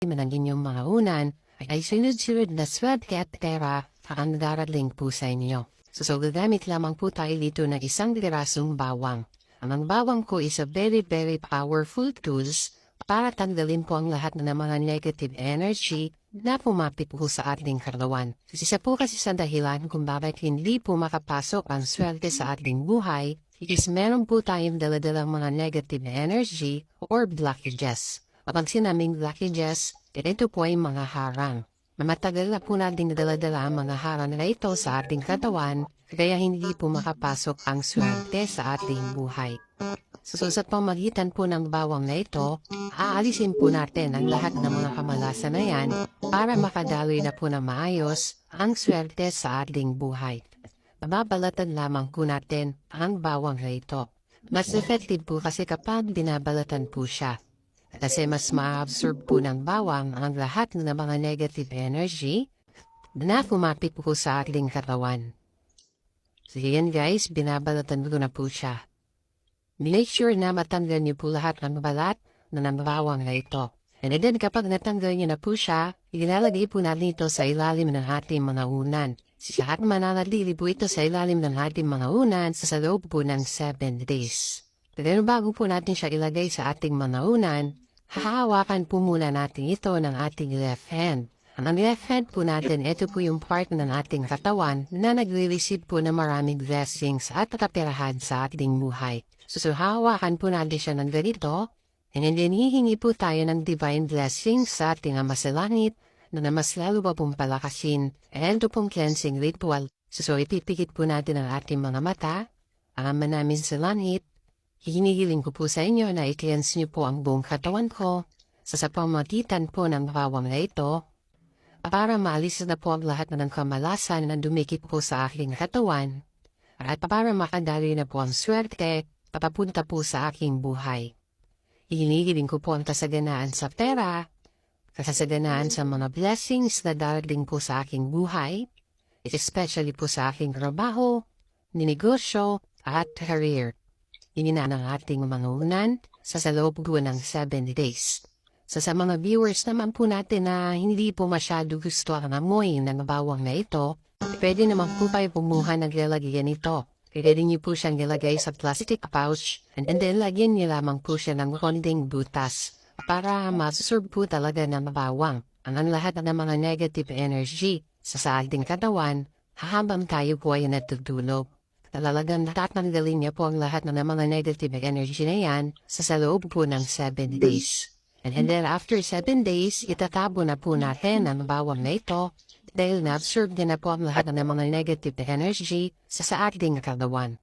ng inyong mga unan ay sunod-sunod na swerte at pera ang darating po sa inyo. So gagamit lamang po tayo dito ng isang pirasong bawang. Ang bawang ko is a very powerful tools para tanggalin po ang lahat ng mga negative energy na pumapit po sa ating katawan. Isa po kasi sa dahilan kung bakit hindi po makapasok ang swerte sa ating buhay is meron po tayong daladalang mga negative energy or blockages. Kapag sinaming blockages, ito po ay mga harang. Matagal na po nating dala-dala ang mga harang na ito sa ating katawan, kaya hindi po makapasok ang swerte sa ating buhay. So sa pamagitan po ng bawang na ito, aalisin po natin ang lahat ng mga kamalasan na yan para makadaloy na po na maayos ang swerte sa ating buhay. Mababalatan lamang po natin ang bawang na ito. Mas effective po kasi kapag binabalatan po siya. Kasi mas ma-absorb po ng bawang ang lahat ng mga negative energy na pumapit po sa ating katawan. So yan guys, binabalatan ko na po siya. Make sure na matanggal niyo po lahat ng balat na ng bawang na ito. And then kapag natanggal niyo na po siya, ilalagay po natin ito sa ilalim ng ating mga unan. Lahat mananatili po ito sa ilalim ng ating mga unan sa loob po ng 7 days. Pero bago po natin siya ilagay sa ating mga unan, hahawakan po muna natin ito ng ating left hand. Ang left hand po natin, ito po yung part ng ating katawan na nagre-receive po ng maraming blessings at kaperahan sa ating buhay. So hahawakan po natin siya ng ganito, and then hihingi po tayo ng divine blessings sa ating Ama sa Langit na mas lalo pa pong palakasin and pong cleansing ritual. So ipipikit po natin ang ating mga mata, ang Ama namin sa Langit. Hinihiling ko po sa inyo na i-cleanse niyo po ang buong katawan ko sa pamamagitan po ng bawang na ito para maalis na po ang lahat ng kamalasan na dumikit po sa aking katawan at para makadali na po ang swerte papapunta po sa aking buhay. Hinihiling ko po ang kasaganaan sa pera, kasaganaan sa mga blessings na darating po sa aking buhay, especially po sa aking trabaho, negosyo at career. Ininan ang ating mga unan sa loob po ng 7 days. Sa mga viewers naman po natin na hindi po masyado gusto ang amoy ng bawang na ito, pwede naman po kayo pumuha ng lalagyan ito. Pwede niyo po siyang ilagay sa plastic pouch and then lagyan niyo lamang po siya ng konting butas para masusurb po talaga ng bawang ang lahat ng mga negative energy sa ating katawan habang tayo po ay natutulog. Talagang natatanggalin niya po ang lahat ng mga negative energy na yan sa loob po ng 7 days. And then after 7 days, itatabo na po natin ang bawang na ito dahil na-absorb niya na po ang lahat ng mga negative energy sa ating katawan.